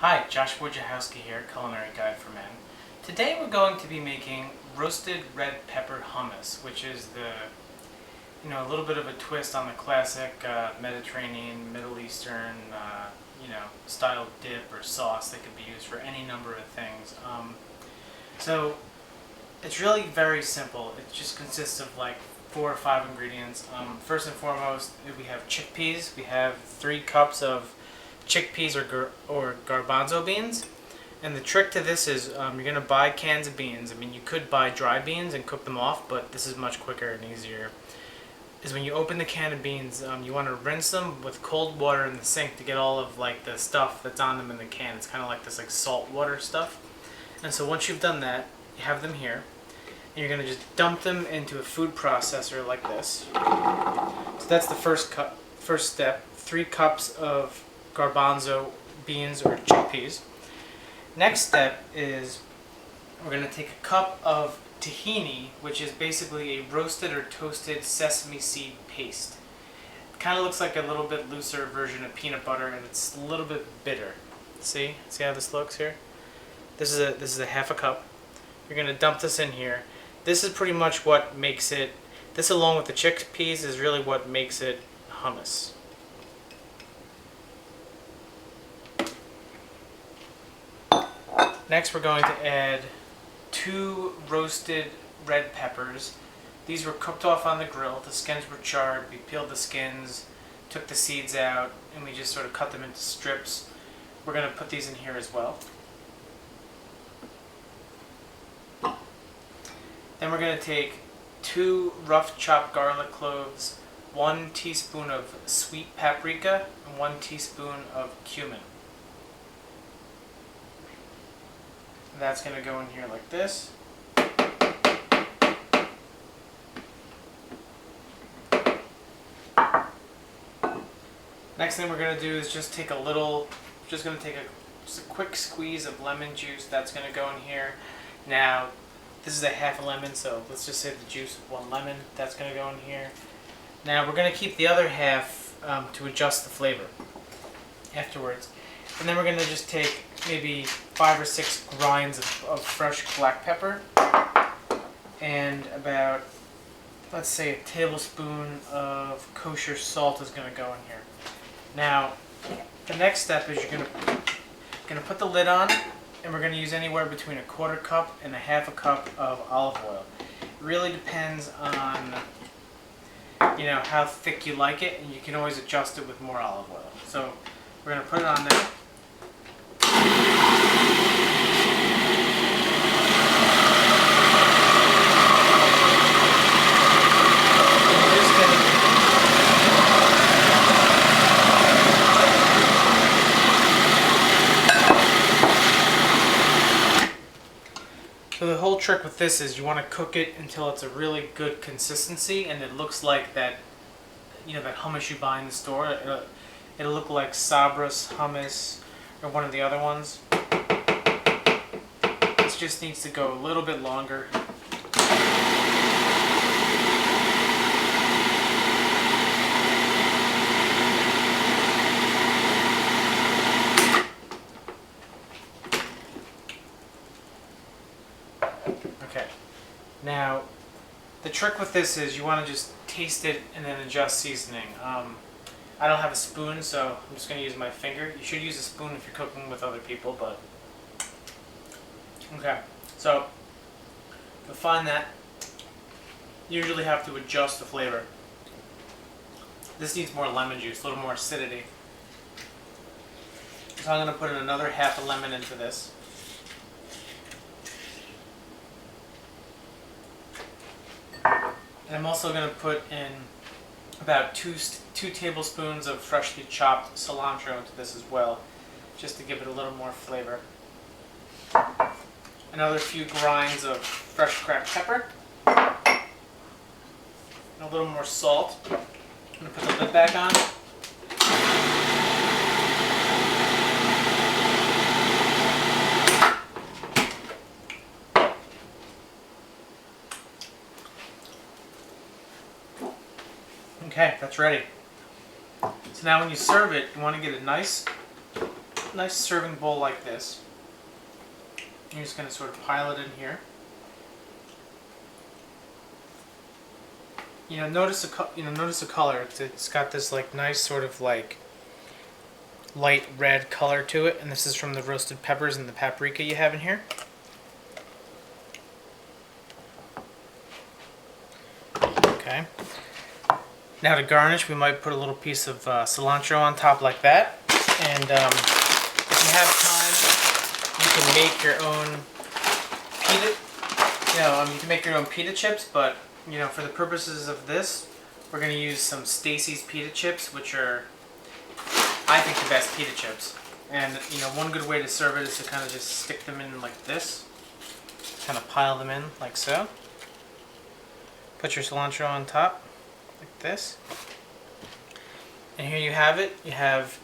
Hi, Josh Wojciechowski here, Culinary Guide for Men. Today we're going to be making roasted red pepper hummus, which is a little bit of a twist on the classic Mediterranean, Middle Eastern, style dip or sauce that could be used for any number of things. So it's really very simple. It just consists of like 4 or 5 ingredients. First and foremost, we have chickpeas. We have 3 cups of chickpeas or garbanzo beans. And the trick to this is you're going to buy cans of beans. I mean, you could buy dry beans and cook them off, but this is much quicker and easier. Is when you open the can of beans, you want to rinse them with cold water in the sink to get all of like the stuff that's on them in the can. It's kind of like this like salt water stuff. And so once you've done that, you have them here. And you're going to just dump them into a food processor like this. So that's the first step. 3 cups of garbanzo beans or chickpeas. Next step is we're going to take a cup of tahini, which is basically a roasted or toasted sesame seed paste. It kind of looks like a little bit looser version of peanut butter, and it's a little bit bitter. See how this looks here? This is a half a cup. You're going to dump this in here. This is pretty much what makes it. This along with the chickpeas is really what makes it hummus. Next we're going to add 2 roasted red peppers. These were cooked off on the grill. The skins were charred. We peeled the skins, took the seeds out, and we just sort of cut them into strips. We're going to put these in here as well. Then we're going to take 2 rough chopped garlic cloves, 1 teaspoon of sweet paprika, and 1 teaspoon of cumin. That's going to go in here like this. Next thing we're going to do is just take a quick squeeze of lemon juice. That's going to go in here. Now, this is a half a lemon, so let's just say the juice of 1 lemon. That's going to go in here. Now, we're going to keep the other half to adjust the flavor afterwards. And then we're going to just take maybe 5 or 6 grinds of fresh black pepper and about, let's say, a tablespoon of kosher salt is going to go in here. Now, the next step is you're going to put the lid on, and we're going to use anywhere between a 1/4 cup and a 1/2 cup of olive oil. It really depends on how thick you like it, and you can always adjust it with more olive oil. So we're going to put it on there. So the whole trick with this is you want to cook it until it's a really good consistency and it looks like that hummus you buy in the store. It'll look like Sabra's hummus or one of the other ones. This just needs to go a little bit longer. Okay, now the trick with this is you want to just taste it and then adjust seasoning. I don't have a spoon, so I'm just going to use my finger. You should use a spoon if you're cooking with other people, but okay. So you'll find that you usually have to adjust the flavor. This needs more lemon juice, a little more acidity. So I'm going to put in another 1/2 lemon into this. And I'm also going to put in about 2 tablespoons of freshly chopped cilantro into this as well, just to give it a little more flavor. Another few grinds of fresh cracked pepper. And a little more salt. I'm going to put the lid back on. Okay, that's ready. So now when you serve it, you want to get a nice nice serving bowl like this. You're just going to sort of pile it in here. Notice the color. It's got this like nice sort of like light red color to it, and this is from the roasted peppers and the paprika you have in here. Okay. Now to garnish, we might put a little piece of cilantro on top like that. And if you have time, you can make your own pita. You can make your own pita chips, but for the purposes of this, we're going to use some Stacy's pita chips, which are, I think, the best pita chips. And one good way to serve it is to kind of just stick them in like this. Kind of pile them in like so. Put your cilantro on top, like this. And here you have it. You have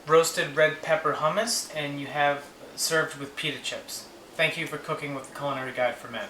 roasted red pepper hummus, and you have served with pita chips. Thank you for cooking with the Culinary Guide for Men.